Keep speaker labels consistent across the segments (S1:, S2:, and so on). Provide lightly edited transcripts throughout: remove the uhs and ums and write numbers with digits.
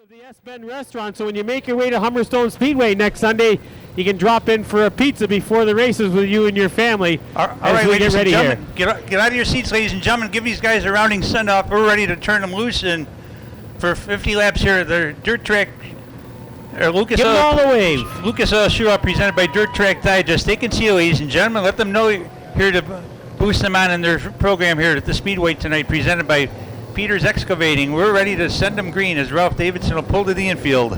S1: Of the S Bend restaurant, so when you make your way to Humberstone Speedway next Sunday, you can drop in for a pizza before the races with you and your family.
S2: All right, ladies and gentlemen, get out of your seats, ladies and gentlemen. Give these guys a rounding send-off. We're ready to turn them loose and for 50 laps here at the dirt track. Lucas,
S1: give them all the wave.
S2: Lucas Shua, presented by Dirt Track Digest. They can see you, ladies and gentlemen. Let them know you're here to boost them on in their program here at the Speedway tonight, presented by Peters Excavating. We're ready to send them green as Ralph Davidson will pull to the infield.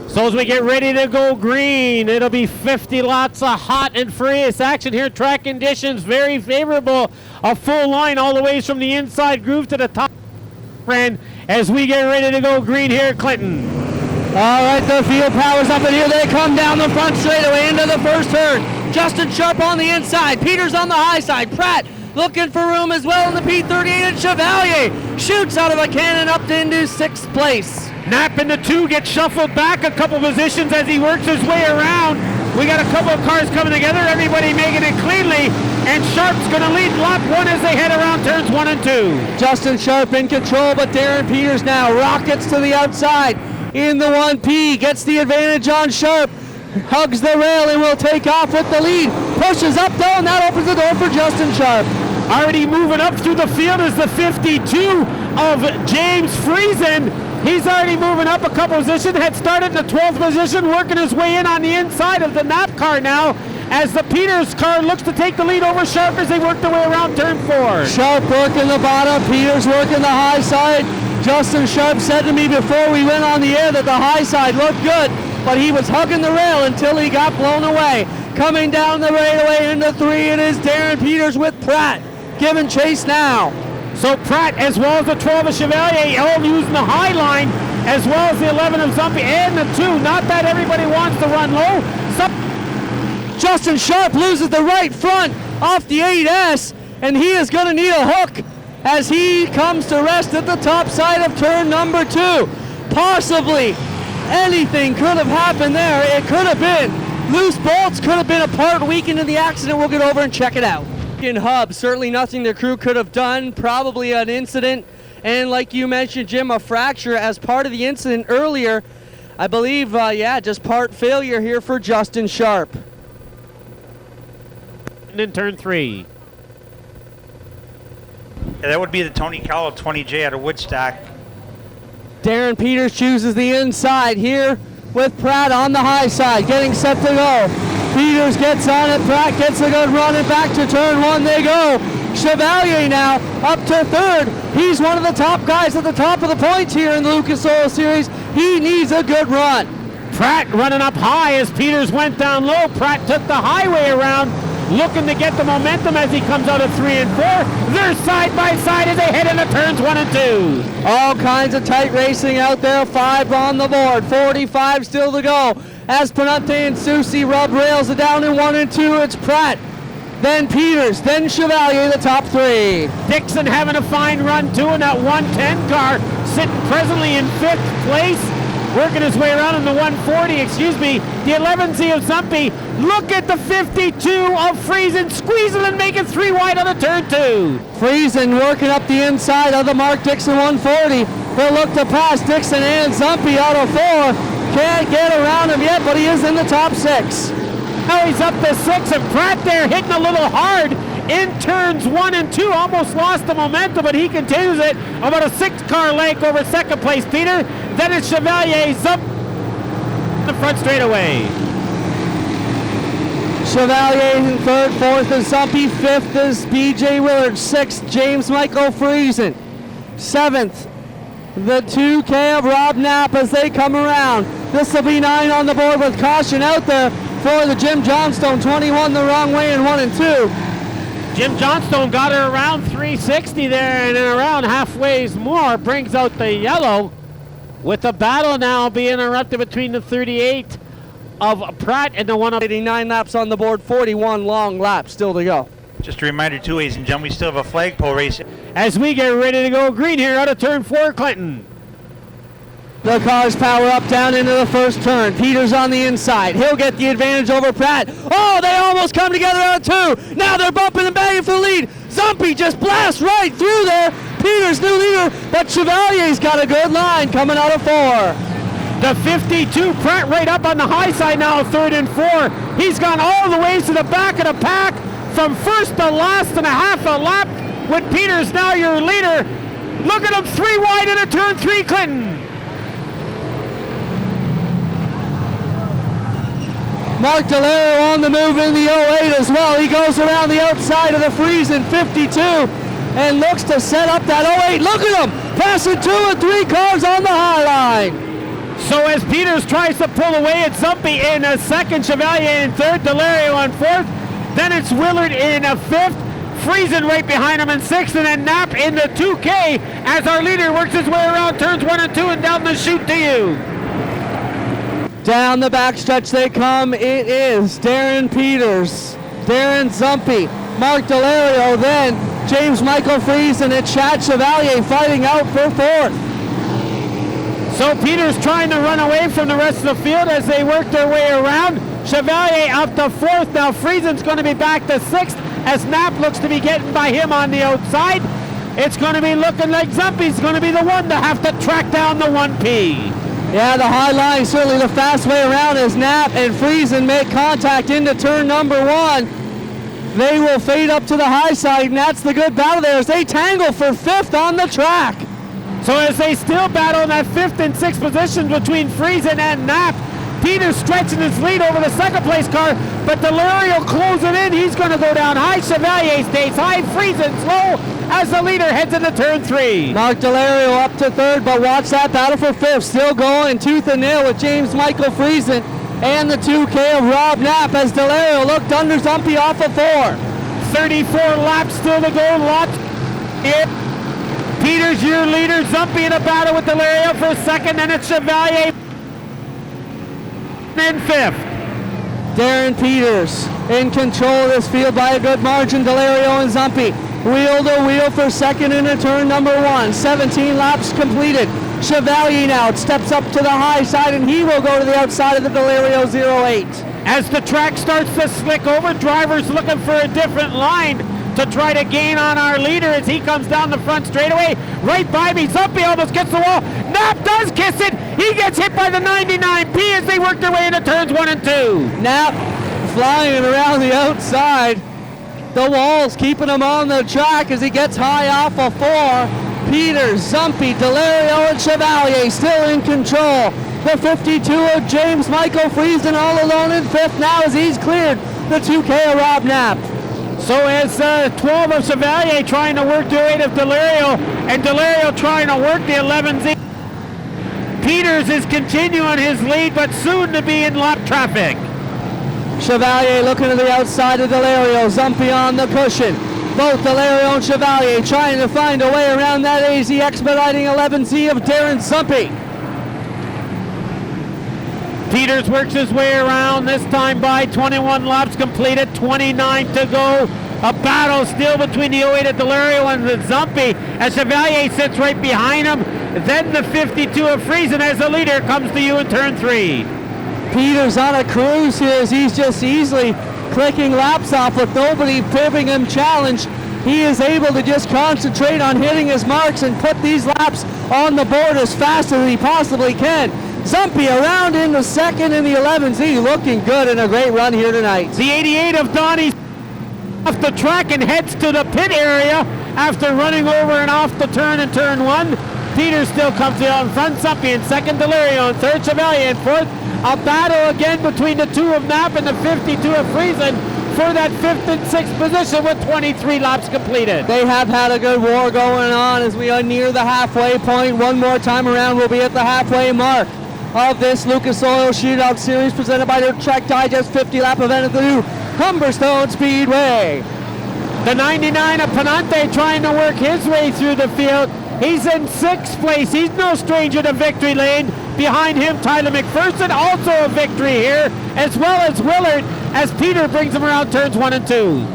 S1: So as we get ready to go green, it'll be 50 lots of hot and furious action here. Track conditions very favorable. A full line all the way from the inside groove to the top, friend, as we get ready to go green here at Clinton.
S3: All right, the field powers up, and here they come down the front straightaway into the first turn. Justin Sharp on the inside, Peters on the high side, Pratt looking for room as well in the P38, and Chevalier shoots out of a cannon up into 6th place.
S1: Knapp in the 2 gets shuffled back a couple positions as he works his way around. We got a couple of cars coming together, everybody making it cleanly, and Sharp's going to lead lap 1 as they head around turns 1 and 2.
S3: Justin Sharp in control, but Darren Peters now rockets to the outside in the 1P, gets the advantage on Sharp, hugs the rail and will take off with the lead, pushes up though, and that opens the door for Justin Sharp.
S1: Already moving up through the field is the 52 of James Friesen. He's already moving up a couple positions, had started in the 12th position, working his way in on the inside of the Knapp car now, as the Peters car looks to take the lead over Sharp as they work their way around turn 4.
S3: Sharp working the bottom, Peters working the high side. Justin Sharp said to me before we went on the air that the high side looked good, but he was hugging the rail until he got blown away. Coming down the straightaway into 3, it is Darren Peters with Pratt giving chase now.
S1: So Pratt, as well as the 12 of Chevalier, all using the high line, as well as the 11 of Zumpy and the 2. Not that everybody wants to run low.
S3: Justin Sharp loses the right front off the 8S, and he is going to need a hook as he comes to rest at the top side of turn number 2. Possibly anything could have happened there. It could have been loose bolts, could have been a part weakened in the accident. We'll get over and check it out. In hub, certainly nothing the crew could have done, probably an incident, and like you mentioned, Jim, a fracture as part of the incident earlier. I believe, just part failure here for Justin Sharp.
S1: And in turn 3.
S2: Yeah, that would be the Tony Cowell 20J out of Woodstock.
S3: Darren Peters chooses the inside here with Pratt on the high side, getting set to go. Peters gets on it, Pratt gets a good run, and back to turn 1 they go. Chevalier now up to 3rd. He's one of the top guys at the top of the points here in the Lucas Oil Series. He needs a good run.
S1: Pratt running up high as Peters went down low. Pratt took the highway around, looking to get the momentum as he comes out of 3 and 4. They're side by side as they head into turns 1 and 2.
S3: All kinds of tight racing out there. 5 on the board, 45 still to go. As Penante and Susi rub rails it down in 1 and 2, it's Pratt, then Peters, then Chevalier, the top 3.
S1: Dixon having a fine run too in that 110 car, sitting presently in 5th place, working his way around in the 140, the 11Z of Zumpy. Look at the 52 of Friesen, squeezing and making 3 wide on the turn 2.
S3: Friesen working up the inside of the Mark Dixon 140. He'll look to pass Dixon and Zumpy out of 4. Can't get around him yet, but he is in the top 6.
S1: Now he's up to 6, and Pratt there hitting a little hard in turns 1 and 2. Almost lost the momentum, but he continues it. About a 6-car length over 2nd place, Peter. Then it's Chevalier, Zump the front straightaway.
S3: Chevalier in 3rd, 4th is Zumpy, 5th is BJ Willard, 6th James Michael Friesen, 7th the 2K of Rob Knapp as they come around. This will be 9 on the board with caution out there for the Jim Johnstone, 21 the wrong way in 1 and 2.
S1: Jim Johnstone got her around 360 there, and then around halfway more brings out the yellow, with the battle now being erupted between the 38 of Pratt and the
S3: 189 laps on the board, 41 long laps still to go.
S2: Just a reminder too, ladies and gentlemen, we still have a flagpole race
S1: as we get ready to go green here out of turn 4, Clinton.
S3: The cars power up down into the first turn. Peters on the inside. He'll get the advantage over Pratt. Oh, they almost come together out of 2. Now they're bumping and banging for the lead. Zumpy just blasts right through there. Peters, new leader, but Chevalier's got a good line coming out of 4.
S1: The 52, Pratt right up on the high side now, 3rd and 4. He's gone all the way to the back of the pack, from first to last and a half a lap, with Peters now your leader. Look at him, 3 wide into turn 3, Clinton.
S3: Mark Delario on the move in the 08 as well. He goes around the outside of the Friesen 52 and looks to set up that 08. Look at him, passing 2 and 3 cars on the high line.
S1: So as Peters tries to pull away, it's Zumpy in a second, Chevalier in third, Delario on fourth. Then it's Willard in a fifth, Friesen right behind him in sixth, and then Knapp in the 2K as our leader works his way around turns 1 and 2 and down the chute to you.
S3: Down the backstretch they come. It is Darren Peters, Darren Zumpy, Mark Delario, then James Michael Friesen and Chad Chevalier fighting out for fourth.
S1: So Peters trying to run away from the rest of the field as they work their way around. Chevalier up to fourth. Now Friesen's going to be back to sixth as Knapp looks to be getting by him on the outside. It's going to be looking like Zumpy's going to be the one to have to track down the 1P.
S3: Yeah, the high line certainly the fast way around as Knapp and Friesen make contact into turn number 1. They will fade up to the high side, and that's the good battle there as they tangle for fifth on the track.
S1: So as they still battle in that 5th and 6th positions between Friesen and Knapp, Peters stretching his lead over the second place car, but Delario closing in. He's going to go down high. Chevalier stays high. Friesen's low as the leader heads into turn 3.
S3: Mark Delario up to third, but watch that battle for fifth. Still going tooth and nail with James Michael Friesen and the 2K of Rob Knapp as Delario looked under Zumpy off of 4.
S1: 34 laps still to go. Lots here. Peters, your leader. Zumpy in a battle with Delario for second, and it's Chevalier in fifth.
S3: Darren Peters in control of this field by a good margin. Delario and Zumpy wheel to wheel for second into turn number 1. 17 laps completed. Chevalier now steps up to the high side, and he will go to the outside of the Delario 08.
S1: As the track starts to slick over, drivers looking for a different line to try to gain on our leader as he comes down the front straightaway. Right by me, Zumpy almost gets the wall. Knapp does kiss it. He gets hit by the 99P as they work their way into turns 1 and 2.
S3: Knapp flying around the outside. The wall's keeping him on the track as he gets high off of 4. Peters, Zumpy, Delario, and Chevalier still in control. The 52 of James Michael Friesen all alone in fifth now as he's cleared the 2K of Rob Knapp.
S1: So as 12 of Chevalier trying to work their way to Delario, and Delario trying to work the 11Z. Peters is continuing his lead, but soon to be in lap traffic.
S3: Chevalier looking to the outside of Delario, Zumpy on the cushion. Both Delario and Chevalier trying to find a way around that AZ expediting 11Z of Darren Zumpy.
S1: Peters works his way around, this time by 21 laps completed, 29 to go. A battle still between the 08 of Delario and the Zumpy as Chevalier sits right behind him. Then the 52 of Friesen as the leader comes to you in turn 3.
S3: Peters on a cruise here as he's just easily clicking laps off with nobody giving him challenge. He is able to just concentrate on hitting his marks and put these laps on the board as fast as he possibly can. Zumpy around in the second in the 11Z, looking good and a great run here tonight.
S1: The 88 of Donnie off the track and heads to the pit area after running over and off the turn in turn 1. Peters still comes out in front, Zumpy in second, Delario in third, Chevalier in fourth. A battle again between the 2 of Knapp and the 52 of Friesen for that 5th and 6th position with 23 laps completed.
S3: They have had a good war going on as we are near the halfway point. One more time around, we'll be at the halfway mark of this Lucas Oil Shootout Series presented by the Track Digest 50-lap event at the new Humberstone Speedway.
S1: The 99 of Panante trying to work his way through the field. He's in 6th place. He's no stranger to victory lane. Behind him, Tyler McPherson, also a victory here, as well as Willard, as Peter brings him around turns 1 and 2.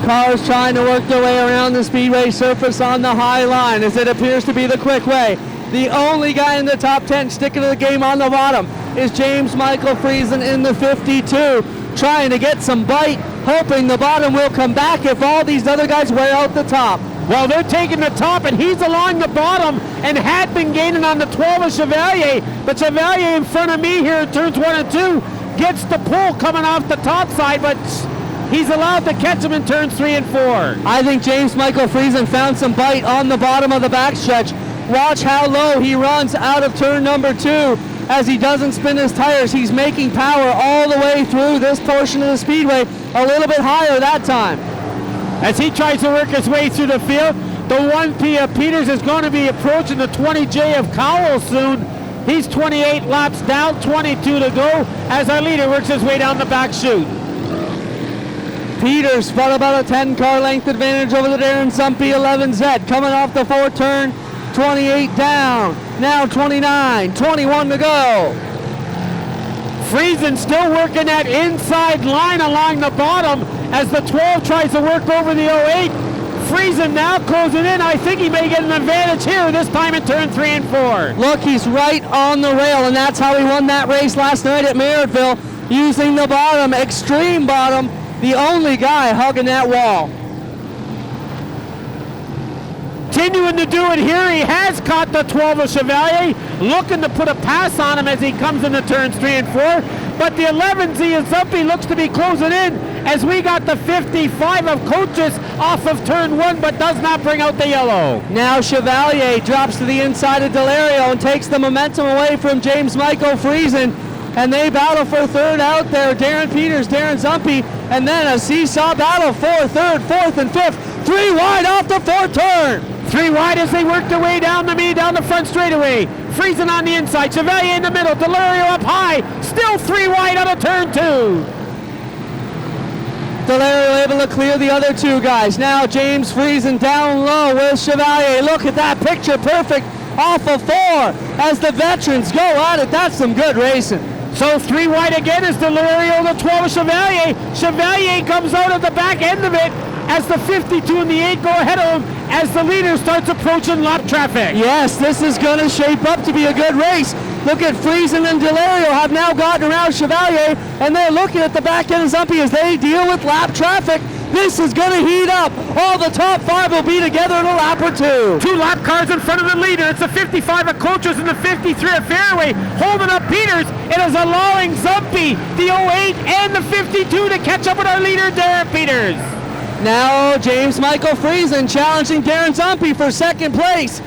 S3: Cars trying to work their way around the speedway surface on the high line as it appears to be the quick way. The only guy in the top 10 sticking to the game on the bottom is James Michael Friesen in the 52, trying to get some bite, hoping the bottom will come back if all these other guys wear out the top.
S1: Well, they're taking the top, and he's along the bottom and had been gaining on the 12 of Chevalier. But Chevalier in front of me here in turns 1 and 2 gets the pull coming off the top side, but he's allowed to catch him in turns 3 and 4.
S3: I think James Michael Friesen found some bite on the bottom of the backstretch. Watch how low he runs out of turn number 2 as he doesn't spin his tires. He's making power all the way through this portion of the speedway, a little bit higher that time.
S1: As he tries to work his way through the field, the 1P of Peters is going to be approaching the 20J of Cowell soon. He's 28 laps down, 22 to go as our leader works his way down the back chute.
S3: Peters spun about a 10-car length advantage over the Darren Zumpy 11Z. Coming off the 4th turn, 28 down, now 29, 21 to go.
S1: Friesen still working that inside line along the bottom as the 12 tries to work over the 08. Friesen now closing in. I think he may get an advantage here, this time in turn 3 and 4.
S3: Look, he's right on the rail, and that's how he won that race last night at Merrittville, using the bottom, extreme bottom, the only guy hugging that wall.
S1: Continuing to do it here, he has caught the 12 of Chevalier, looking to put a pass on him as he comes into turns 3 and 4. But the 11Z of Zumpy looks to be closing in as we got the 55 of Coaches off of turn 1, but does not bring out the yellow.
S3: Now Chevalier drops to the inside of Delario and takes the momentum away from James Michael Friesen. And they battle for 3rd out there. Darren Peters, Darren Zumpy, and then a seesaw battle for 3rd, 4th, and 5th. 3 wide off the 4th turn.
S1: 3 wide as they work their way down the front straightaway. Friesen on the inside, Chevalier in the middle, Delario up high, still 3 wide out of turn 2.
S3: Delario able to clear the other 2 guys. Now James Friesen down low with Chevalier. Look at that picture perfect off of 4 as the veterans go at it. That's some good racing.
S1: So 3 wide again is Delario, the 12 of Chevalier. Chevalier comes out at the back end of it as the 52 and the 8 go ahead of him as the leader starts approaching lap traffic.
S3: Yes, this is going to shape up to be a good race. Look at Friesen and Delario have now gotten around Chevalier, and they're looking at the back end of Zumpy as they deal with lap traffic. This is going to heat up. All the top 5 will be together in a lap or 2.
S1: 2 lap cars in front of the leader. It's the 55 of Coaches and the 53 of Fairway holding up Peters. It is allowing Zumpy, the 08 and the 52 to catch up with our leader, Darren Peters.
S3: Now James Michael Friesen challenging Darren Zumpy for 2nd place.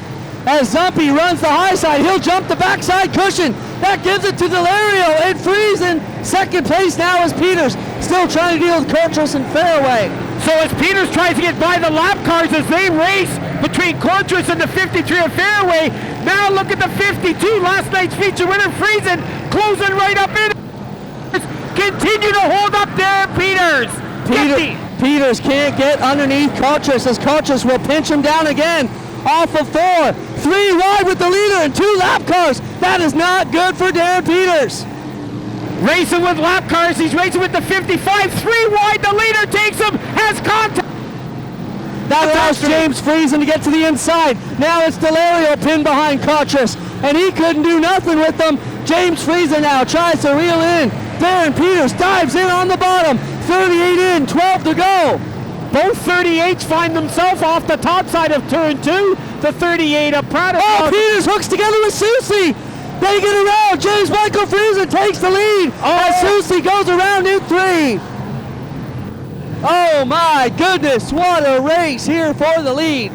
S3: As Zumpy runs the high side, he'll jump the backside cushion. That gives it to Delario and Friesen. 2nd place now is Peters, still trying to deal with Coaches and Fairway.
S1: So as Peters tries to get by the lap cars as they race between Coaches and the 53 of Fairway, now look at the 52, last night's feature winner Friesen, closing right up in. Continue to hold up Darren Peters.
S3: Peters can't get underneath Coaches as Coaches will pinch him down again. Off of 4, 3 wide with the leader and 2 lap cars. That is not good for Darren Peters.
S1: Racing with lap cars, he's racing with the 55, 3 wide, the leader takes him, has contact.
S3: That allows James Friesen to get to the inside. Now it's Delario pinned behind Coaches, and he couldn't do nothing with them. James Friesen now tries to reel in. Darren Peters dives in on the bottom. 38 in, 12 to go.
S1: Both 38s find themselves off the top side of turn 2. The 38 of Pratt.
S3: Oh, Peters hooks together with Susie. They get around. James Michael Friesen takes the lead as Susie goes around in 3. Oh my goodness, what a race here for the lead.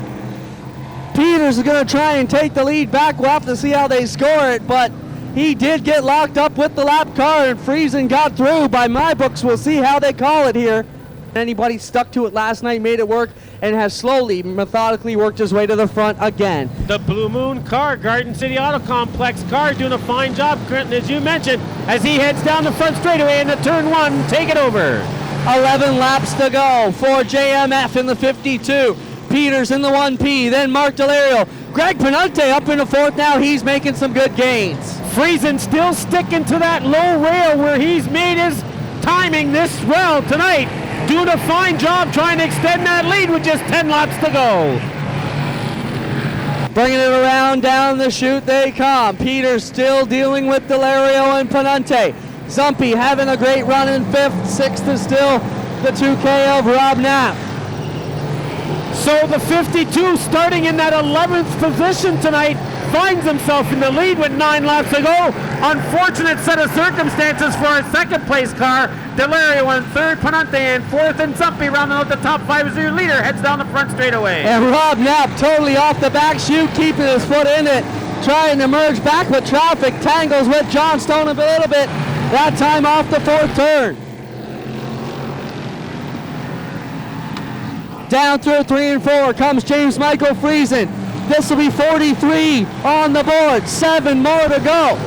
S3: Peters is going to try and take the lead back. We'll have to see how they score it, but he did get locked up with the lap car, and Friesen got through. By my books, we'll see how they call it here. Anybody stuck to it last night, made it work, and has slowly, methodically worked his way to the front again.
S1: The Blue Moon car, Garden City Auto Complex car, doing a fine job, Clinton, as you mentioned, as he heads down the front straightaway into turn 1. Take it over.
S3: 11 laps to go for JMF in the 52. Peters in the 1P, then Mark Delario. Greg Penante up in the 4th now. He's making some good gains.
S1: Friesen still sticking to that low rail where he's made his timing this well tonight. Doing a fine job trying to extend that lead with just 10 laps to go.
S3: Bringing it around down the chute they come. Peters still dealing with Delario and Penante. Zumpy having a great run in 5th. 6th is still the 2K of Rob Knapp.
S1: So the 52, starting in that 11th position tonight, finds himself in the lead with 9 laps to go. Unfortunate set of circumstances for our second place car. Delario in third, Panante in fourth, and Zumpy rounding out the top 5 as your leader heads down the front straightaway.
S3: And Rob Knapp totally off the back chute, keeping his foot in it, trying to merge back with traffic, tangles with John Stone a little bit, that time off the 4th turn. Down through 3 and 4 comes James Michael Friesen. This will be 43 on the board, 7 more to go.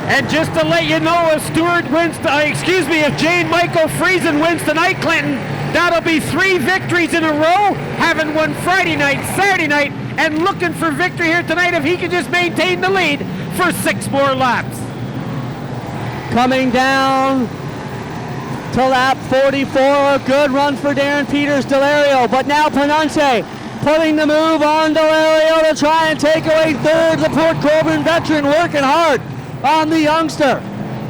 S1: And just to let you know, if if Jane Michael Friesen wins tonight, Clinton, that'll be 3 victories in a row, having won Friday night, Saturday night, and looking for victory here tonight if he can just maintain the lead for 6 more laps.
S3: Coming down to lap 44, a good run for Darren Peters, Delario, but now Panante putting the move on Delario to try and take away third. The Port Colborne veteran working hard on the youngster.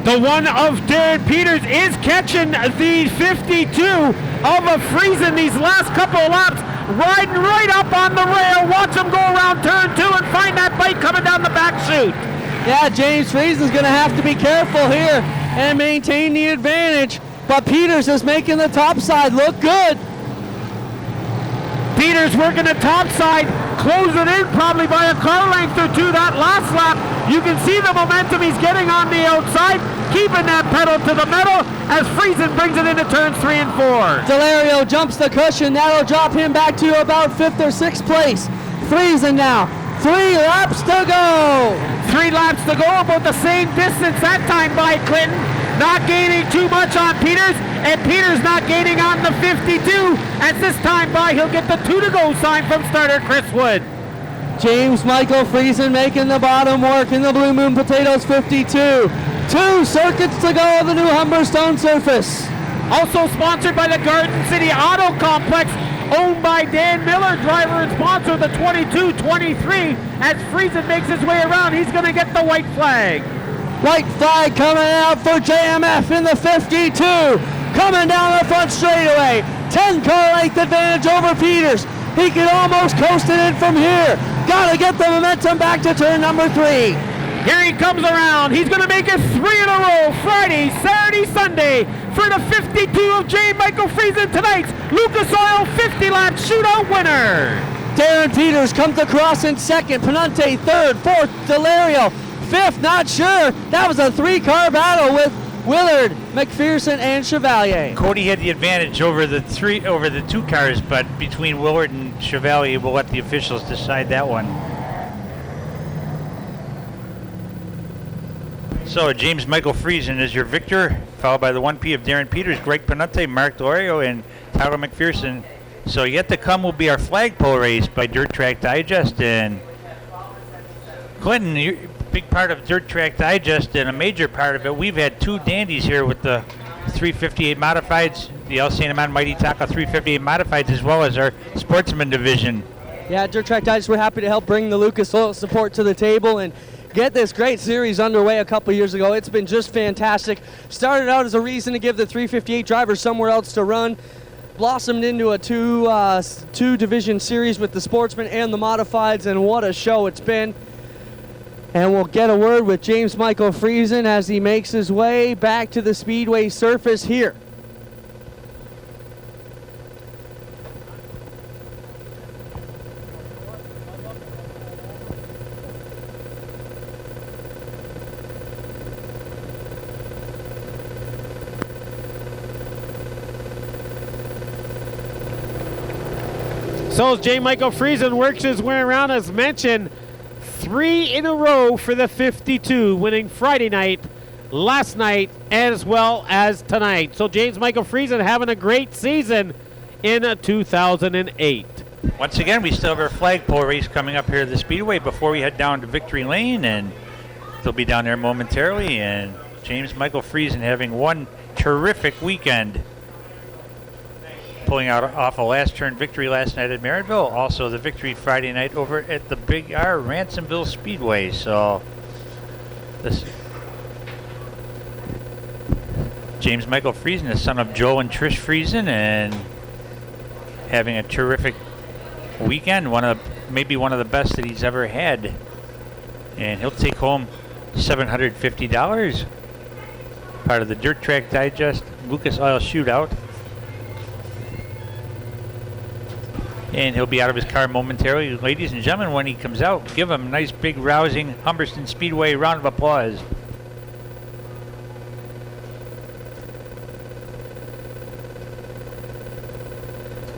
S1: The one of Darren Peters is catching the 52 of a Friesen these last couple of laps, riding right up on the rail. Watch him go around turn 2 and find that bike coming down the back chute.
S3: Yeah, James Friesen's going to have to be careful here and maintain the advantage, but Peters is making the top side look good.
S1: Peters working the top side, closing in probably by a car length or 2 that last lap. You can see the momentum he's getting on the outside, keeping that pedal to the metal as Friesen brings it into turns 3 and 4.
S3: Delario jumps the cushion. That'll drop him back to about 5th or 6th place. Friesen now, 3 laps to go.
S1: 3 laps to go, about the same distance that time by Clinton. Not gaining too much on Peters, and Peters not gaining on the 52. As this time by, he'll get the 2 to go sign from starter Chris Wood.
S3: James Michael Friesen making the bottom work in the Blue Moon Potatoes 52. 2 circuits to go of the new Humberstone surface.
S1: Also sponsored by the Garden City Auto Complex, owned by Dan Miller, driver and sponsor of the 22-23. As Friesen makes his way around, he's going to get the white flag.
S3: White flag coming out for JMF in the 52. Coming down the front straightaway. 10 car length advantage over Peters. He can almost coast it in from here. Gotta get the momentum back to turn number 3.
S1: Here he comes around. He's going to make it 3 in a row. Friday, Saturday, Sunday for the 52 of J. Michael Friesen, tonight's Lucas Oil 50-lap shootout winner.
S3: Darren Peters comes across in 2nd. Panante 3rd. 4th, Delario 5th. Not sure. That was a 3-car battle with Willard, McPherson, and Chevalier.
S2: Cody had the advantage over the 2 cars, but between Willard and Chevalier, we'll let the officials decide that one. So James Michael Friesen is your victor, followed by the 1P of Darren Peters, Greg Panante, Mark Delario, and Tyler McPherson. So yet to come will be our flagpole race by Dirt Track Digest. And Clinton, you're a big part of Dirt Track Digest, and a major part of it. We've had 2 dandies here with the 358 modifieds, the El Santa Man Mighty Taco 358 modifieds, as well as our Sportsman division.
S3: Yeah, Dirt Track Digest, we're happy to help bring the Lucas Oil support to the table and get this great series underway a couple years ago. It's been just fantastic. Started out as a reason to give the 358 drivers somewhere else to run. Blossomed into a two division series with the Sportsman and the Modifieds, and what a show it's been. And we'll get a word with James Michael Friesen as he makes his way back to the Speedway surface here.
S1: So as J. Michael Friesen works his way around, as mentioned, 3 in a row for the 52, winning Friday night, last night, as well as tonight. So James Michael Friesen having a great season in 2008.
S2: Once again, we still have our flagpole race coming up here at the Speedway before we head down to Victory Lane, and they'll be down there momentarily. And James Michael Friesen having one terrific weekend, pulling out off a last turn victory last night at Merrittville. Also the victory Friday night over at the Big R Ransomville Speedway. So this James Michael Friesen, the son of Joe and Trish Friesen, and having a terrific weekend, maybe one of the best that he's ever had. And he'll take home $750, part of the Dirt Track Digest Lucas Oil Shootout. And he'll be out of his car momentarily. Ladies and gentlemen, when he comes out, give him a nice, big, rousing Humberstone Speedway round of applause.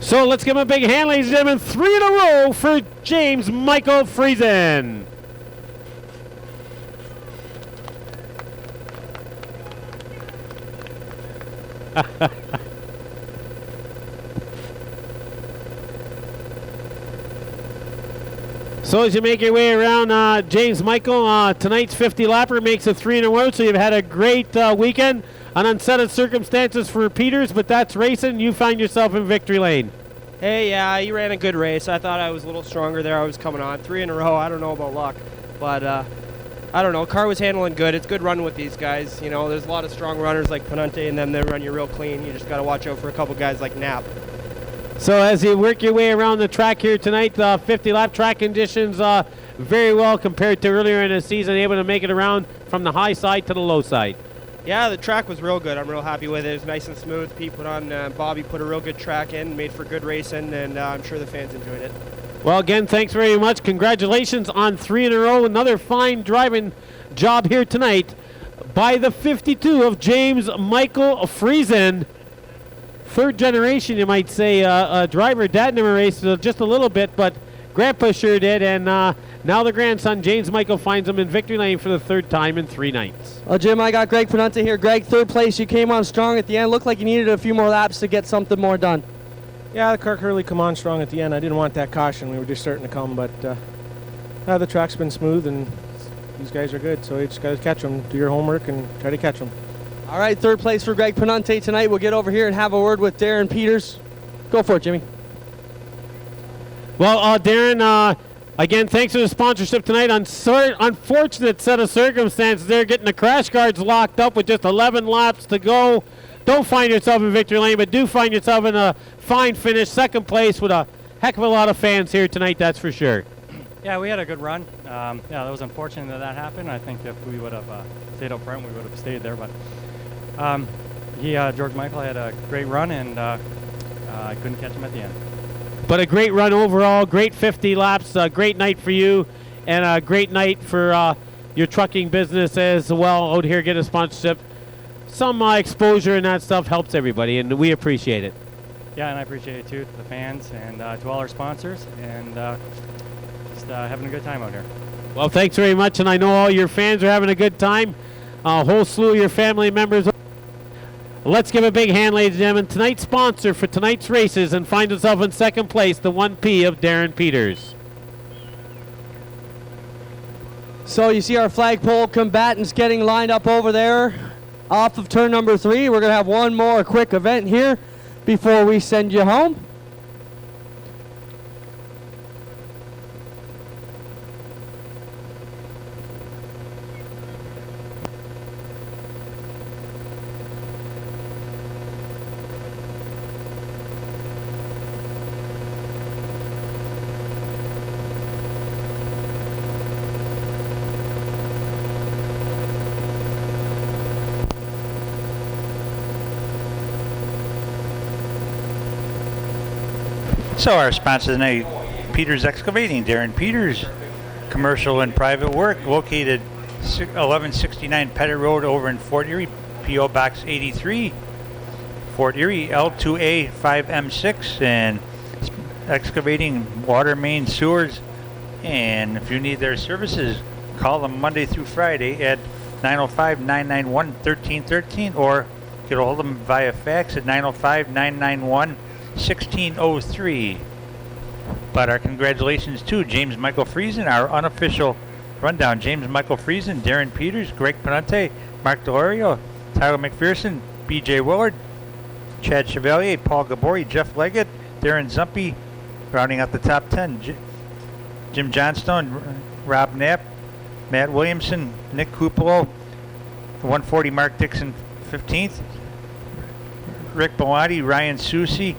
S1: So let's give him a big hand, ladies and gentlemen. 3 in a row for James Michael Friesen. So as you make your way around, James Michael, tonight's 50 lapper makes it 3 in a row. So you've had a great weekend. An unsettled circumstances for Peters, but that's racing. You find yourself in victory lane.
S4: Hey, yeah, he ran a good race. I thought I was a little stronger there. I was coming on 3 in a row. I don't know about luck, but I don't know. Car was handling good. It's good running with these guys. You know, there's a lot of strong runners like Panante and them. They run you real clean. You just got to watch out for a couple guys like Knapp.
S1: So as you work your way around the track here tonight, 50-lap track conditions very well compared to earlier in the season, able to make it around from the high side to the low side.
S4: Yeah, the track was real good. I'm real happy with it. It was nice and smooth. Bobby put a real good track in, made for good racing, and I'm sure the fans enjoyed it.
S1: Well, again, thanks very much. Congratulations on 3 in a row. Another fine driving job here tonight by the 52 of James Michael Friesen. Third generation, you might say, driver. Dad never raced just a little bit, but Grandpa sure did, and now the grandson, James Michael, finds him in victory lane for the 3rd time in 3 nights.
S3: Well, Jim, I got Greg Panante here. Greg, 3rd place. You came on strong at the end. Looked like you needed a few more laps to get something more done.
S5: Yeah, the car could really come on strong at the end. I didn't want that caution. We were just starting to come, but the track's been smooth, and these guys are good, so you just got to catch them. Do your homework and try to catch them.
S3: All right, 3rd place for Greg Panante tonight. We'll get over here and have a word with Darren Peters. Go for it, Jimmy.
S1: Well, Darren, again, thanks for the sponsorship tonight. Unfortunate set of circumstances there, getting the crash guards locked up with just 11 laps to go. Don't find yourself in victory lane, but do find yourself in a fine finish, 2nd place with a heck of a lot of fans here tonight, that's for sure.
S6: Yeah, we had a good run. Yeah, that was unfortunate that happened. I think if we would have stayed up front, we would have stayed there. But George Michael had a great run, and I couldn't catch him at the end.
S1: But a great run overall, great 50 laps, a great night for you, and a great night for your trucking business as well out here. Get a sponsorship. Some exposure and that stuff helps everybody, and we appreciate it.
S6: Yeah, and I appreciate it too, to the fans and to all our sponsors, and just having a good time out here.
S1: Well, thanks very much, and I know all your fans are having a good time. A whole slew of your family members. Let's give a big hand, ladies and gentlemen. Tonight's sponsor for tonight's races and find himself in 2nd place, the 1P of Darren Peters.
S3: So you see our flagpole combatants getting lined up over there off of turn number 3. We're going to have one more quick event here before we send you home.
S2: So our sponsor tonight, Peters Excavating, Darren Peters, commercial and private work, located 1169 Pettit Road over in Fort Erie, P.O. Box 83, Fort Erie, L2A 5M6, and excavating water main sewers. And if you need their services, call them Monday through Friday at 905-991-1313 or get a hold of them via fax at 905-991-1603. But our congratulations to James Michael Friesen, our unofficial rundown. James Michael Friesen, Darren Peters, Greg Panante, Mark Delorio, Tyler McPherson, BJ Willard, Chad Chevalier, Paul Gabori, Jeff Leggett, Darren Zumpy, rounding out the top 10. Jim Johnstone, Rob Knapp, Matt Williamson, Nick Cupolo, 140 Mark Dixon 15th, Rick Bellotti, Ryan Susi,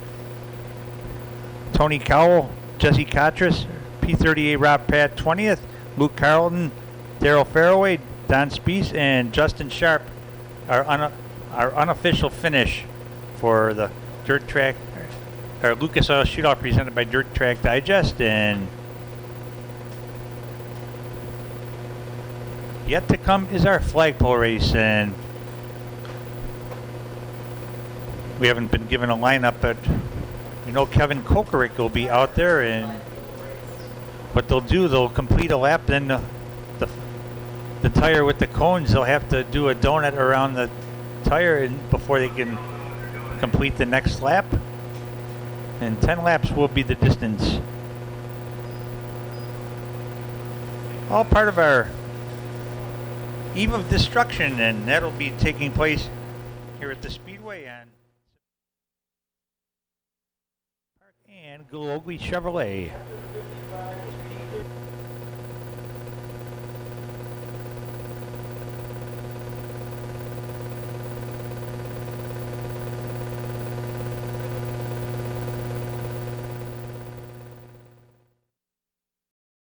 S2: Tony Cowell, Jesse Catras, P38 Rob Pratt 20th, Luke Carlton, Daryl Fairway, Don Spees, and Justin Sharp, our unofficial finish for the dirt track, our Lucas Oil Shootout presented by Dirt Track Digest. And yet to come is our flagpole race, and we haven't been given a lineup, but we know Kevin Kokerick will be out there, and what they'll do, they'll complete a lap, then the tire with the cones, they'll have to do a donut around the tire and before they can complete the next lap, and 10 laps will be the distance. All part of our Eve of Destruction, and that'll be taking place here at the Speedway and Gologly Chevrolet.